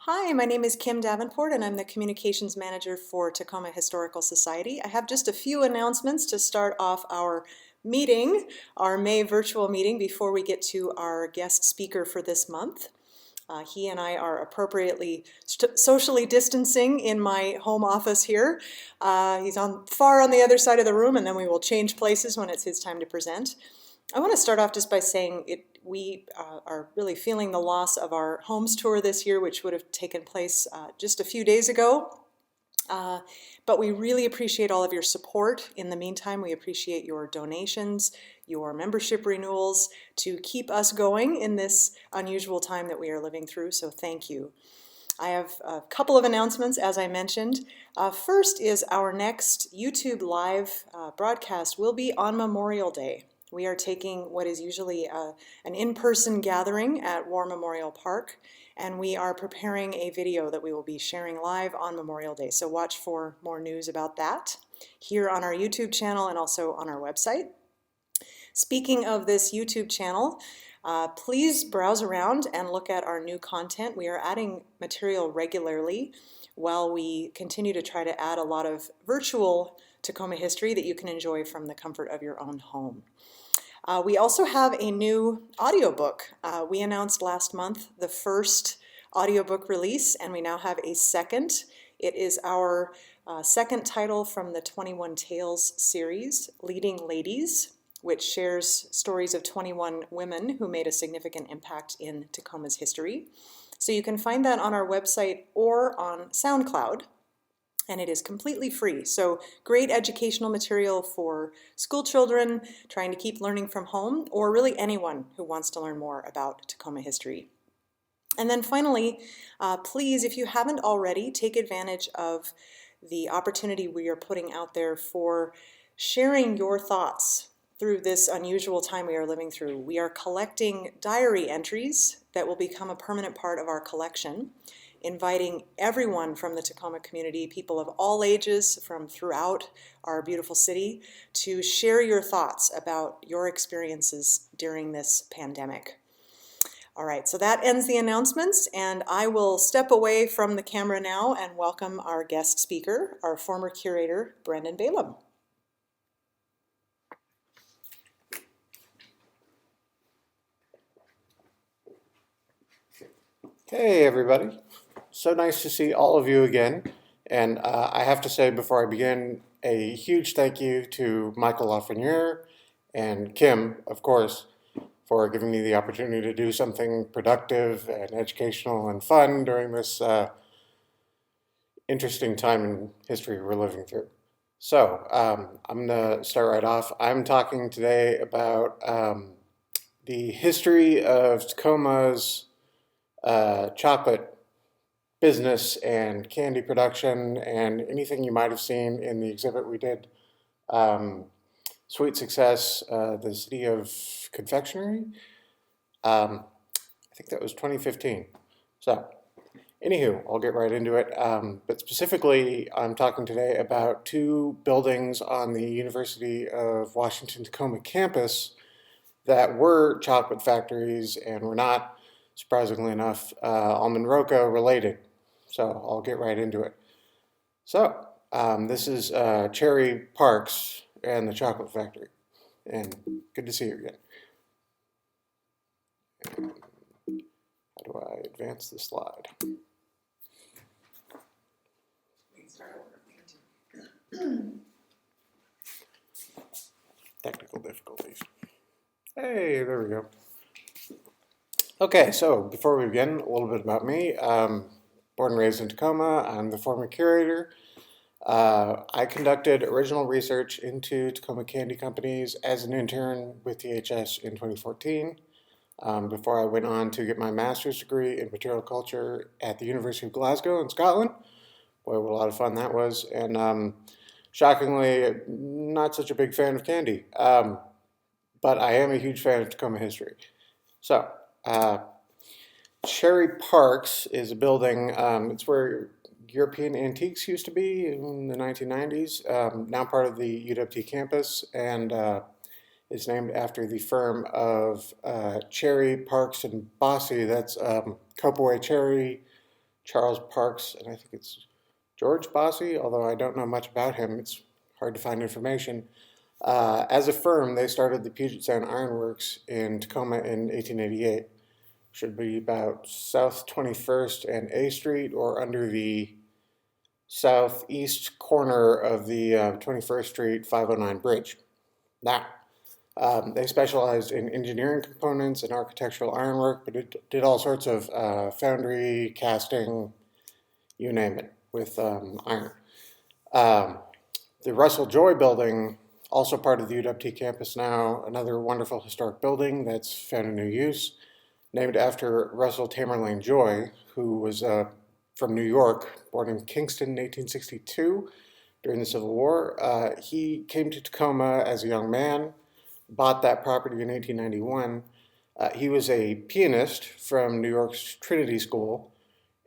Hi, my name is Kim Davenport and I'm the Communications Manager for Tacoma Historical Society. I have just a few announcements to start off our meeting, our May virtual meeting, before we get to our guest speaker for this month. He and I are appropriately socially distancing in my home office here. He's far on the other side of the room, and then we will change places when it's his time to present. I want to start off just by saying we are really feeling the loss of our homes tour this year, which would have taken place just a few days ago. But we really appreciate all of your support. In the meantime, we appreciate your donations, your membership renewals to keep us going in this unusual time that we are living through, so thank you. I have a couple of announcements, as I mentioned. First is our next YouTube live broadcast will be on Memorial Day. We are taking what is usually an in-person gathering at War Memorial Park, and we are preparing a video that we will be sharing live on Memorial Day. So watch for more news about that here on our YouTube channel and also on our website. Speaking of this YouTube channel, please browse around and look at our new content. We are adding material regularly while we continue to try to add a lot of virtual Tacoma history that you can enjoy from the comfort of your own home. We also have a new audiobook. We announced last month the first audiobook release, and we now have a second. It is our second title from the 21 Tales series, Leading Ladies, which shares stories of 21 women who made a significant impact in Tacoma's history. So you can find that on our website or on SoundCloud. And it is completely free. So great educational material for school children trying to keep learning from home, or really anyone who wants to learn more about Tacoma history. And then finally, please, if you haven't already, take advantage of the opportunity we are putting out there for sharing your thoughts through this unusual time we are living through. We are collecting diary entries that will become a permanent part of our collection, inviting everyone from the Tacoma community, people of all ages from throughout our beautiful city, to share your thoughts about your experiences during this pandemic. All right, so that ends the announcements, and I will step away from the camera now and welcome our guest speaker, our former curator, Brendan Balaam. Hey everybody, so nice to see all of you again, and I have to say before I begin a huge thank you to Michael Lafreniere and Kim, of course, for giving me the opportunity to do something productive and educational and fun during this interesting time in history we're living through. So I'm going to start right off. I'm talking today about the history of Tacoma's chocolate business and candy production and anything you might have seen in the exhibit we did. Sweet Success, the City of Confectionery. I think that was 2015. So, anywho, I'll get right into it. But specifically, I'm talking today about two buildings on the University of Washington Tacoma campus that were chocolate factories and were not, surprisingly enough, Almond Roca related. So I'll get right into it. So this is Cherry Parks and the Chocolate Factory. And good to see you again. And how do I advance the slide? Technical difficulties. Hey, there we go. Okay, so before we begin, a little bit about me. Born and raised in Tacoma, I'm the former curator. I conducted original research into Tacoma Candy companies as an intern with THS in 2014, before I went on to get my master's degree in material culture at the University of Glasgow in Scotland. Boy, what a lot of fun that was. And shockingly, not such a big fan of candy, but I am a huge fan of Tacoma history. So, Cherry Parks is a building, it's where European Antiques used to be in the 1990s, now part of the UW campus, and is named after the firm of Cherry, Parks, and Bossy. That's Copaway Cherry, Charles Parks, and I think it's George Bossy, although I don't know much about him. It's hard to find information. As a firm, they started the Puget Sound Iron Works in Tacoma in 1888. Should be about South 21st and A Street, or under the southeast corner of the 21st Street 509 bridge. Now, they specialized in engineering components and architectural ironwork, but it did all sorts of foundry, casting, you name it, with iron. The Russell Joy building, also part of the UW campus now, another wonderful historic building that's found in new use, named after Russell Tamerlane Joy, who was from New York, born in Kingston in 1862 during the Civil War. He came to Tacoma as a young man, bought that property in 1891. He was a pianist from New York's Trinity School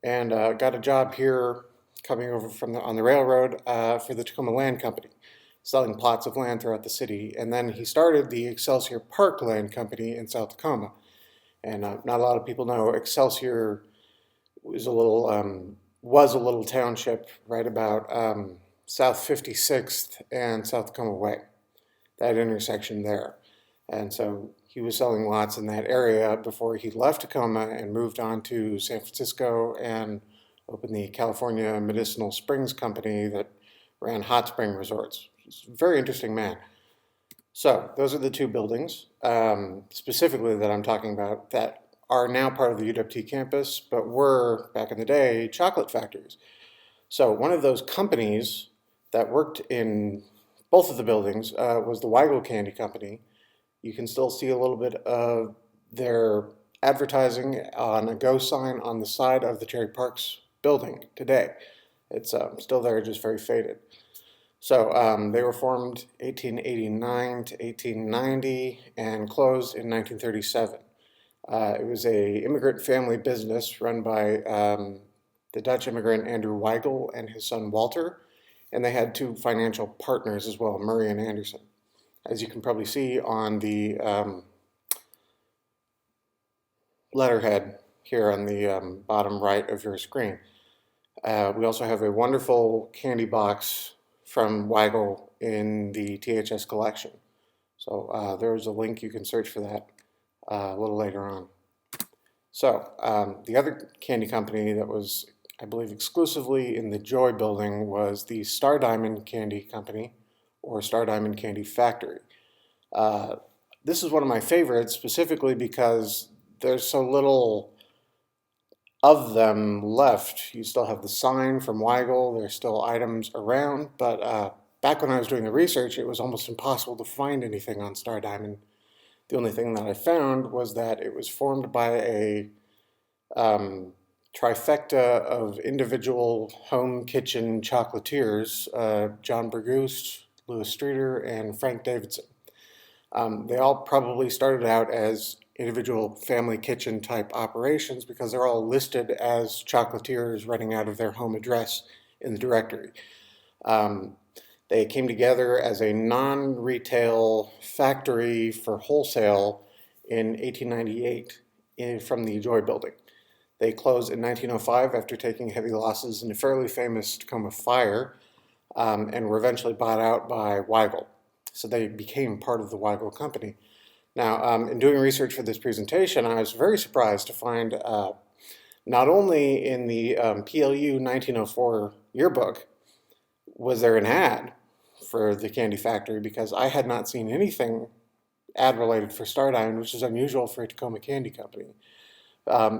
and got a job here coming over from on the railroad for the Tacoma Land Company, selling plots of land throughout the city. And then he started the Excelsior Park Land Company in South Tacoma. And not a lot of people know Excelsior was a little township right about South 56th and South Tacoma Way, that intersection there. And so he was selling lots in that area before he left Tacoma and moved on to San Francisco and opened the California Medicinal Springs Company that ran hot spring resorts. He's a very interesting man. So those are the two buildings specifically that I'm talking about that are now part of the UW campus, but were, back in the day, chocolate factories. So one of those companies that worked in both of the buildings was the Weigel Candy Company. You can still see a little bit of their advertising on a Go sign on the side of the Cherry Parks building today. It's still there, just very faded. So they were formed 1889 to 1890 and closed in 1937. It was a immigrant family business run by the Dutch immigrant Andrew Weigel and his son Walter, and they had two financial partners as well, Murray and Anderson. As you can probably see on the letterhead here on the bottom right of your screen. We also have a wonderful candy box from Weigel in the THS collection. So there's a link, you can search for that a little later on. So the other candy company that was, I believe, exclusively in the Joy building was the Star Diamond Candy Company, or Star Diamond Candy Factory. This is one of my favorites, specifically because there's so little of them left. You still have the sign from Weigel, there's still items around, but back when I was doing the research, it was almost impossible to find anything on Star Diamond. The only thing that I found was that it was formed by a trifecta of individual home kitchen chocolatiers, John Burgust, Louis Streeter, and Frank Davidson. They all probably started out as individual family kitchen type operations because they're all listed as chocolatiers running out of their home address in the directory. They came together as a non-retail factory for wholesale in 1898 from the Joy building. They closed in 1905 after taking heavy losses in a fairly famous Tacoma fire, and were eventually bought out by Weigel. So they became part of the Weigel Company. Now, in doing research for this presentation, I was very surprised to find not only in the PLU 1904 yearbook was there an ad for the candy factory, because I had not seen anything ad related for Star Diamond, which is unusual for a Tacoma Candy Company.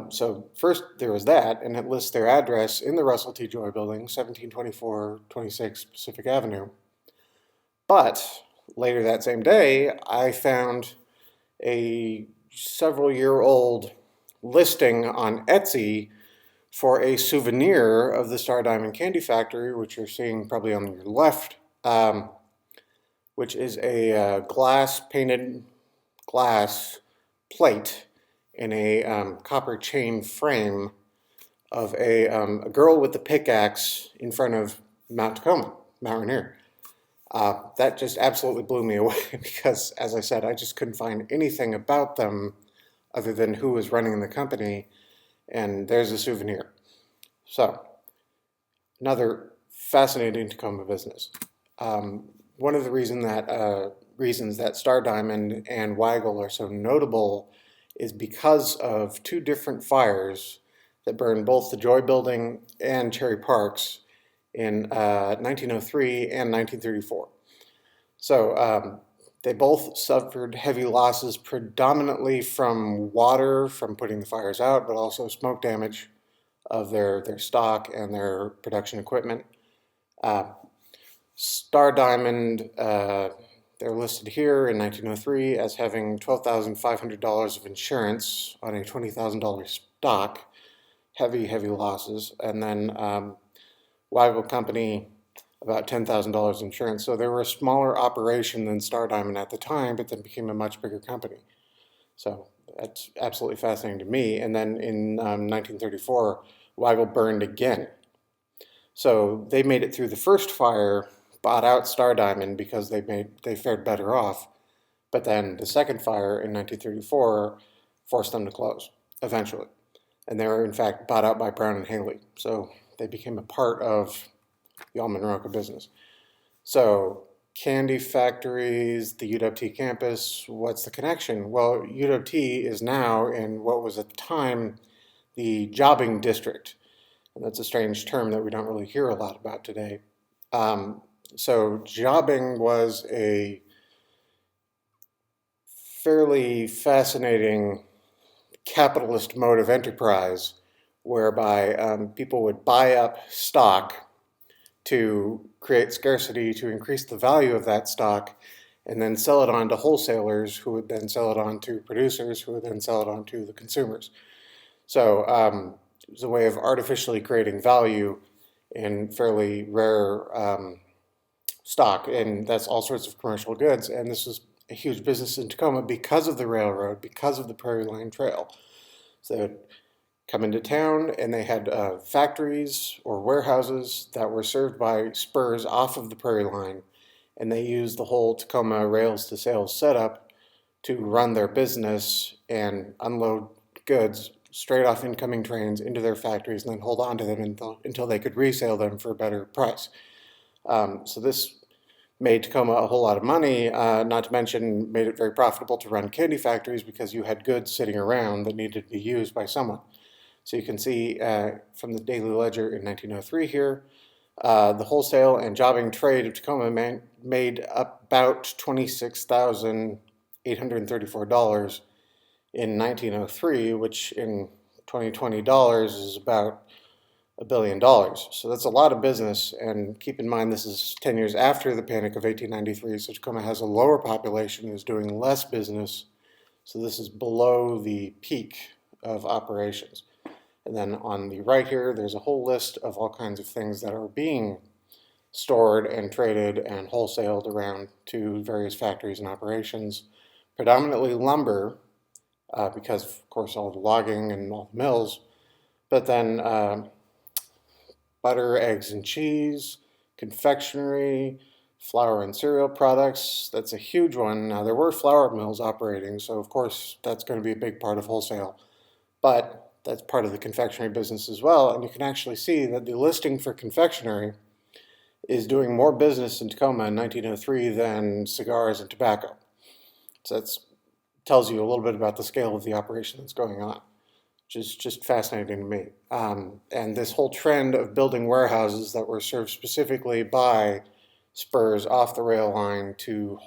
So first there was that, and it lists their address in the Russell T. Joy building, 1724-26 Pacific Avenue. But later that same day, I found a several-year-old listing on Etsy for a souvenir of the Star Diamond Candy Factory, which you're seeing probably on your left, which is a painted glass plate in a copper chain frame of a girl with the pickaxe in front of Mount Tacoma, Mount Rainier. That just absolutely blew me away because, as I said, I just couldn't find anything about them other than who was running the company, and there's a souvenir. So, another fascinating Tacoma business. One of the reasons that Star Diamond and Weigel are so notable is because of two different fires that burned both the Joy Building and Cherry Parks in 1903 and 1934. So they both suffered heavy losses predominantly from water from putting the fires out, but also smoke damage of their stock and their production equipment. Star Diamond, they're listed here in 1903 as having $12,500 of insurance on a $20,000 stock. Heavy, heavy losses. And then Weigel Company, about $10,000 insurance. So they were a smaller operation than Star Diamond at the time, but then became a much bigger company. So that's absolutely fascinating to me. And then in 1934, Weigel burned again. So they made it through the first fire, bought out Star Diamond because they fared better off. But then the second fire in 1934 forced them to close eventually. And they were in fact bought out by Brown and Haley. So they became a part of the Almenroca business. So candy factories, the UW campus, what's the connection? Well, UW is now in what was at the time the jobbing district. And that's a strange term that we don't really hear a lot about today. So jobbing was a fairly fascinating capitalist mode of enterprise whereby people would buy up stock to create scarcity, to increase the value of that stock, and then sell it on to wholesalers who would then sell it on to producers who would then sell it on to the consumers. So it was a way of artificially creating value in fairly rare stock, and that's all sorts of commercial goods. And this was a huge business in Tacoma because of the railroad, because of the Prairie Line Trail. So they would come into town and they had factories or warehouses that were served by spurs off of the Prairie Line, and they used the whole Tacoma rails to sales setup to run their business and unload goods straight off incoming trains into their factories and then hold on to them until they could resell them for a better price. So this made Tacoma a whole lot of money, not to mention made it very profitable to run candy factories because you had goods sitting around that needed to be used by someone. So you can see from the Daily Ledger in 1903 here, the wholesale and jobbing trade of Tacoma made about $26,834 in 1903, which in 2020 dollars is about $1 billion. So that's a lot of business, and keep in mind this is 10 years after the Panic of 1893, so Tacoma has a lower population, is doing less business, so this is below the peak of operations. And then on the right here, there's a whole list of all kinds of things that are being stored and traded and wholesaled around to various factories and operations, predominantly lumber, because of course all the logging and all the mills, but then butter, eggs and cheese, confectionery, flour and cereal products. That's a huge one. Now there were flour mills operating, so of course that's going to be a big part of wholesale, but that's part of the confectionery business as well. And you can actually see that the listing for confectionery is doing more business in Tacoma in 1903 than cigars and tobacco. So that tells you a little bit about the scale of the operation that's going on, which is just fascinating to me. And this whole trend of building warehouses that were served specifically by spurs off the rail line to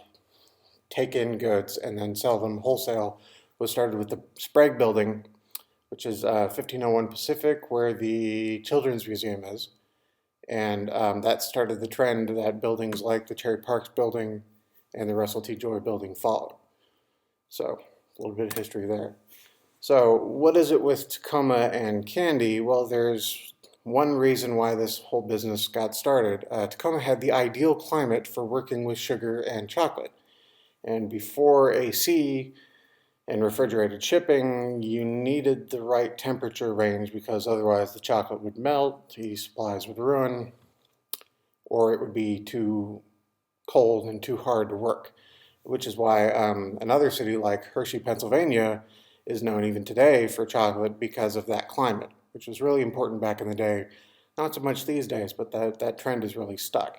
take in goods and then sell them wholesale was started with the Sprague Building, which is 1501 Pacific, where the Children's Museum is. And that started the trend that buildings like the Cherry Parks Building and the Russell T. Joy Building followed. So a little bit of history there. So what is it with Tacoma and candy? Well, there's one reason why this whole business got started. Tacoma had the ideal climate for working with sugar and chocolate. And before AC and refrigerated shipping, you needed the right temperature range because otherwise the chocolate would melt, the supplies would ruin, or it would be too cold and too hard to work, which is why another city like Hershey, Pennsylvania is known even today for chocolate because of that climate. which was really important back in the day. Not so much these days, but that trend is really stuck.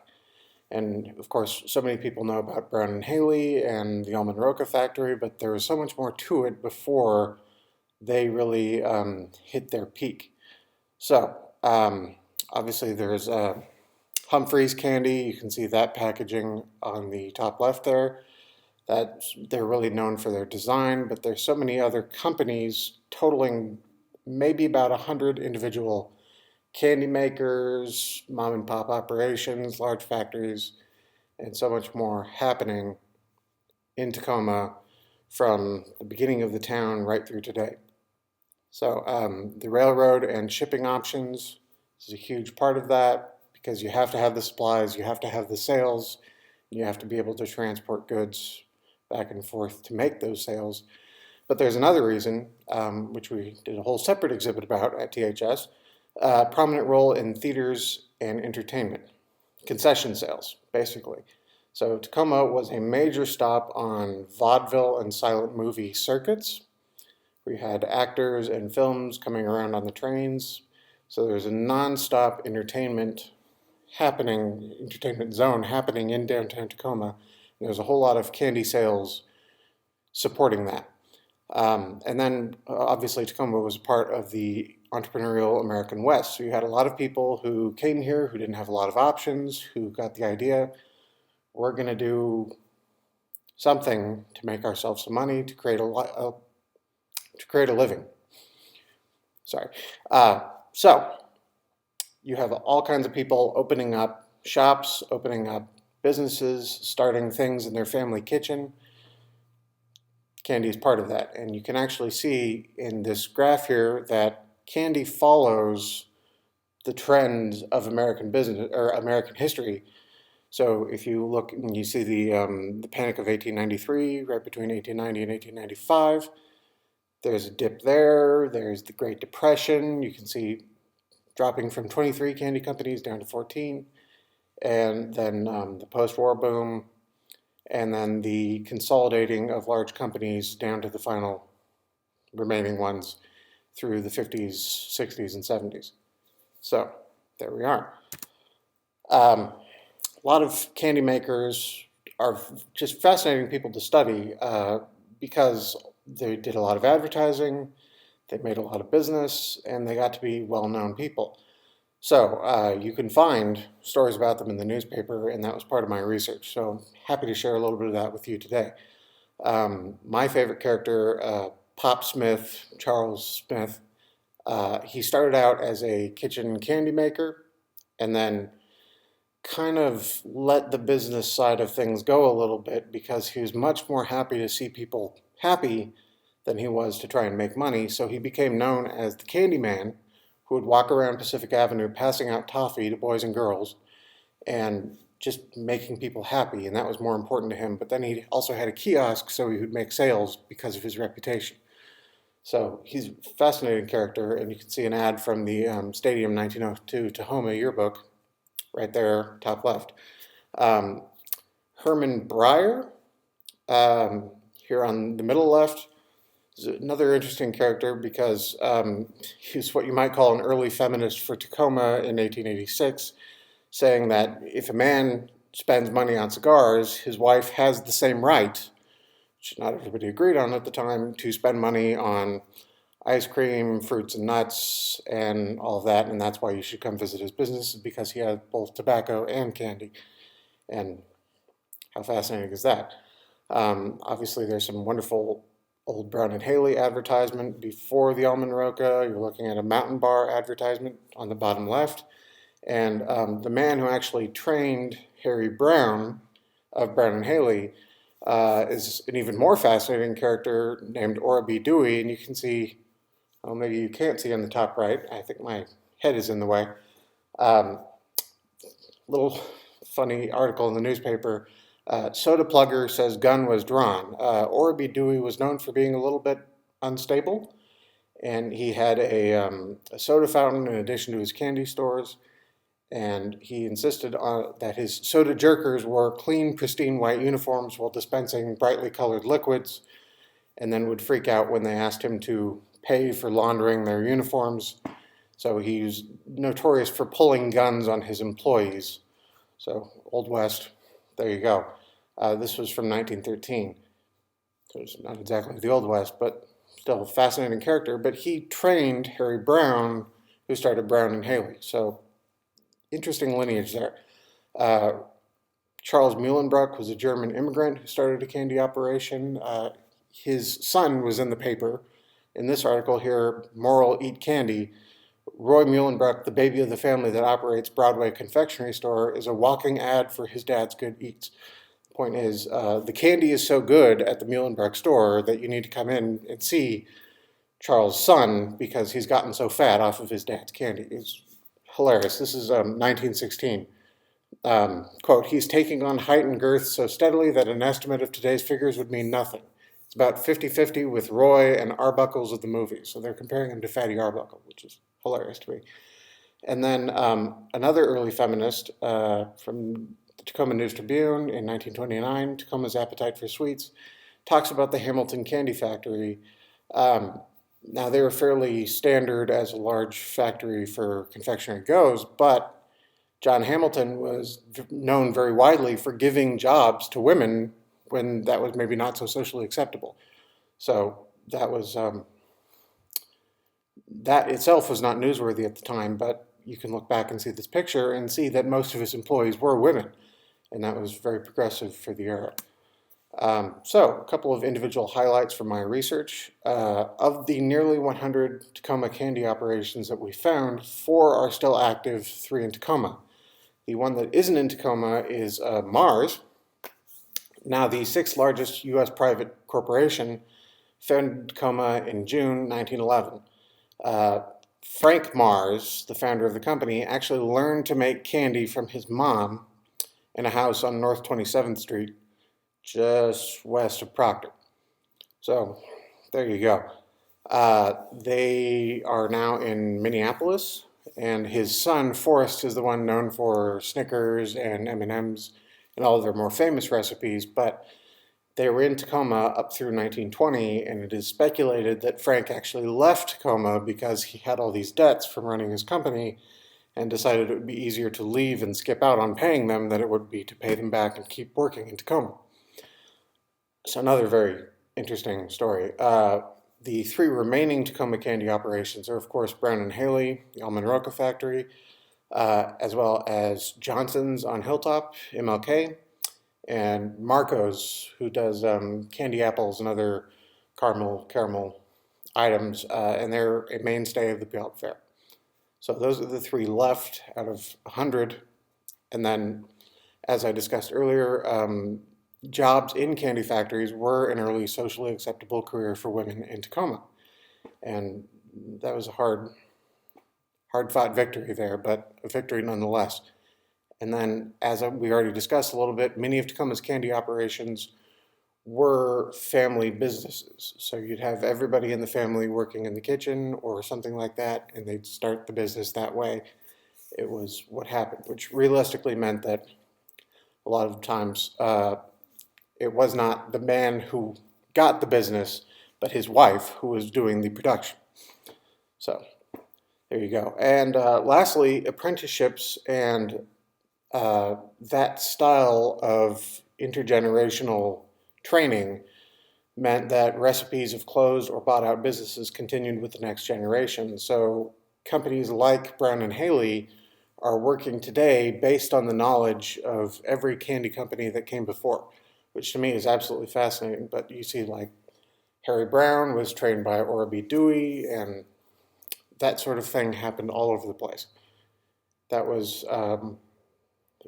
And of course, so many people know about Brown and Haley and the almond roca factory, but there was so much more to it before they really hit their peak. So obviously there's Humphreys Candy. You can see that packaging on the top left there. They're really known for their design, but there's so many other companies totaling maybe about 100 individual candy makers, mom and pop operations, large factories, and so much more happening in Tacoma from the beginning of the town right through today. So the railroad and shipping options is a huge part of that because you have to have the supplies, you have to have the sales, you have to be able to transport goods back and forth to make those sales. But there's another reason, which we did a whole separate exhibit about at THS, prominent role in theaters and entertainment, concession sales, basically. So Tacoma was a major stop on vaudeville and silent movie circuits. We had actors and films coming around on the trains. So there's a non-stop entertainment zone happening in downtown Tacoma. And there's a whole lot of candy sales supporting that. And then obviously Tacoma was part of the entrepreneurial American West. So you had a lot of people who came here who didn't have a lot of options, who got the idea, we're going to do something to make ourselves some money, to create a living. Sorry. So you have all kinds of people opening up shops, opening up businesses, starting things in their family kitchen. Candy is part of that. And you can actually see in this graph here that candy follows the trends of American business or American history. So if you look and you see the Panic of 1893, right between 1890 and 1895, there's a dip there. There's the Great Depression. You can see dropping from 23 candy companies down to 14. And then the post-war boom. And then the consolidating of large companies down to the final remaining ones through the 50s, 60s, and 70s. So there we are. A lot of candy makers are just fascinating people to study because they did a lot of advertising, they made a lot of business, and they got to be well-known people. So you can find stories about them in the newspaper, and that was part of my research. So I'm happy to share a little bit of that with you today. My favorite character, Pop Smith, Charles Smith, he started out as a kitchen candy maker, and then kind of let the business side of things go a little bit because he was much more happy to see people happy than he was to try and make money. So he became known as the Candy Man, who would walk around Pacific Avenue passing out toffee to boys and girls and just making people happy, and that was more important to him. But then he also had a kiosk so he would make sales because of his reputation. So he's a fascinating character, and you can see an ad from the Stadium 1902 Tacoma yearbook right there, top left. Herman Breyer, here on the middle left, is another interesting character because he's what you might call an early feminist for Tacoma in 1886, saying that if a man spends money on cigars, his wife has the same right, which not everybody agreed on at the time, to spend money on ice cream, fruits and nuts, and all of that, and that's why you should come visit his business, because he had both tobacco and candy. And how fascinating is that? Obviously, there's some wonderful old Brown and Haley advertisement before the almond roca. You're looking at a Mountain Bar advertisement on the bottom left. And the man who actually trained Harry Brown of Brown and Haley is an even more fascinating character named Ora B. Dewey, and you can see, well, maybe you can't see on the top right. I think my head is in the way. Little funny article in the newspaper. Soda plugger says gun was drawn. Ora B. Dewey was known for being a little bit unstable, and he had a soda fountain in addition to his candy stores, and he insisted on that his soda jerkers wore clean, pristine white uniforms while dispensing brightly colored liquids, and then would freak out when they asked him to pay for laundering their uniforms. So he was notorious for pulling guns on his employees. So Old West, there you go. This was from 1913. So it's not exactly the Old West, but still a fascinating character. But he trained Harry Brown, who started Brown and Haley. So interesting lineage there. Charles Muhlenbrock was a German immigrant who started a candy operation. His son was in the paper. In this article here, Moral Eat Candy, Roy Muhlenbrock, the baby of the family that operates Broadway Confectionery Store, is a walking ad for his dad's good eats. The point is, the candy is so good at the Muhlenbrock store that you need to come in and see Charles' son because he's gotten so fat off of his dad's candy. It's hilarious. This is 1916. Quote, he's taking on height and girth so steadily that an estimate of today's figures would mean nothing. It's about 50-50 with Roy and Arbuckles of the movie. So they're comparing him to Fatty Arbuckle, which is hilarious to me. And then another early feminist from the Tacoma News Tribune in 1929, Tacoma's Appetite for Sweets, talks about the Hamilton Candy Factory. Now, they were fairly standard as a large factory for confectionery goes, but John Hamilton was known very widely for giving jobs to women when that was maybe not so socially acceptable. So that was that itself was not newsworthy at the time, but you can look back and see this picture and see that most of his employees were women, and that was very progressive for the era. So a couple of individual highlights from my research. Of the nearly 100 Tacoma candy operations that we found, 4 are still active, 3 in Tacoma. The one that isn't in Tacoma is Mars. Now, the 6th largest U.S. private corporation, founded in Tacoma in June 1911. Frank Mars, the founder of the company, actually learned to make candy from his mom in a house on North 27th Street, just west of Proctor. So, there you go. They are now in Minneapolis, and his son, Forrest, is the one known for Snickers and M&Ms and all of their more famous recipes, but they were in Tacoma up through 1920, and it is speculated that Frank actually left Tacoma because he had all these debts from running his company and decided it would be easier to leave and skip out on paying them than it would be to pay them back and keep working in Tacoma. So another very interesting story. The 3 remaining Tacoma candy operations are, of course, Brown and Haley, the Almond Roca factory, as well as Johnson's on Hilltop, MLK, and Marco's, who does candy apples and other caramel items, and they're a mainstay of the Puyallup Fair. So those are the 3 left out of 100. And then, as I discussed earlier, jobs in candy factories were an early socially acceptable career for women in Tacoma. And that was a hard-fought victory there, but a victory nonetheless. And then, as we already discussed a little bit, many of Tacoma's candy operations were family businesses. So you'd have everybody in the family working in the kitchen or something like that, and they'd start the business that way. It was what happened, which realistically meant that a lot of times it was not the man who got the business, but his wife who was doing the production. So there you go. And lastly, apprenticeships and that style of intergenerational training meant that recipes of closed or bought out businesses continued with the next generation. So companies like Brown and Haley are working today based on the knowledge of every candy company that came before, which to me is absolutely fascinating. But you see, like, Harry Brown was trained by Ora B. Dewey, and that sort of thing happened all over the place. That was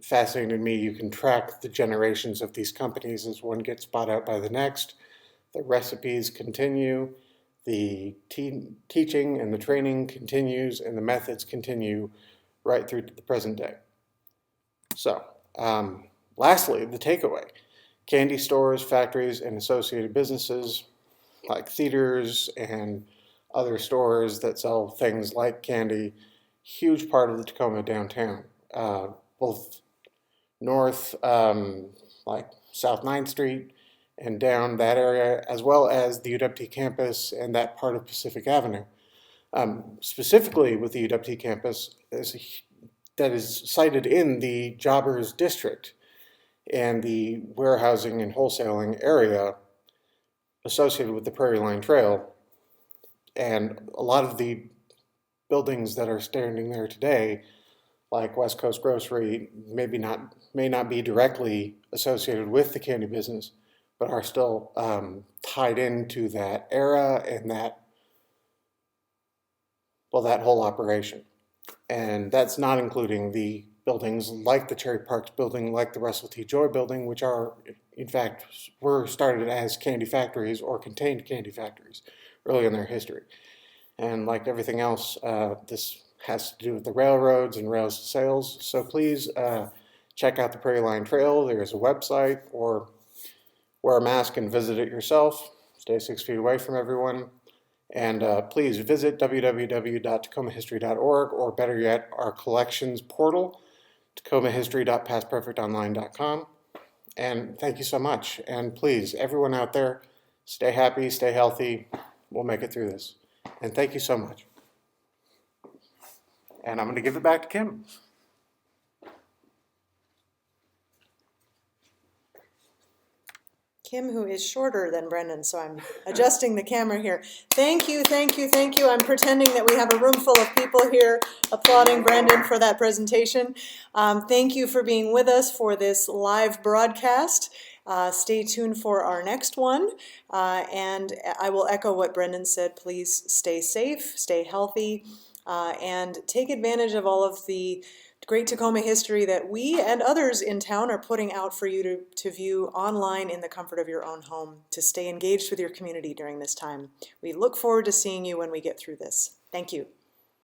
fascinating to me. You can track the generations of these companies as one gets bought out by the next. The recipes continue, the teaching and the training continues, and the methods continue right through to the present day. So, lastly, the takeaway. Candy stores, factories, and associated businesses like theaters and other stores that sell things like candy, huge part of the Tacoma downtown. Both north, like South 9th Street, and down that area, as well as the UW campus and that part of Pacific Avenue. Specifically with the UW campus, that is cited in the Jobbers District and the warehousing and wholesaling area associated with the Prairie Line Trail. And a lot of the buildings that are standing there today, like West Coast Grocery, may not be directly associated with the candy business, but are still tied into that era and that whole operation. And that's not including the buildings like the Cherry Parks building, like the Russell T. Joy building, which are, in fact, were started as candy factories or contained candy factories early in their history. And like everything else, this has to do with the railroads and rails to sales. So please check out the Prairie Line Trail. There is a website, or wear a mask and visit it yourself. Stay 6 feet away from everyone. And please visit www.tacomahistory.org, or better yet, our collections portal, tacomahistory.pastperfectonline.com. And thank you so much. And please, everyone out there, stay happy, stay healthy. We'll make it through this. And thank you so much. And I'm going to give it back to Kim. Kim, who is shorter than Brendan, so I'm adjusting the camera here. Thank you, thank you, thank you. I'm pretending that we have a room full of people here applauding Brendan for that presentation. Thank you for being with us for this live broadcast. Stay tuned for our next one. And I will echo what Brendan said. Please stay safe, stay healthy, and take advantage of all of the great Tacoma history that we and others in town are putting out for you to view online in the comfort of your own home, to stay engaged with your community during this time. We look forward to seeing you when we get through this. Thank you.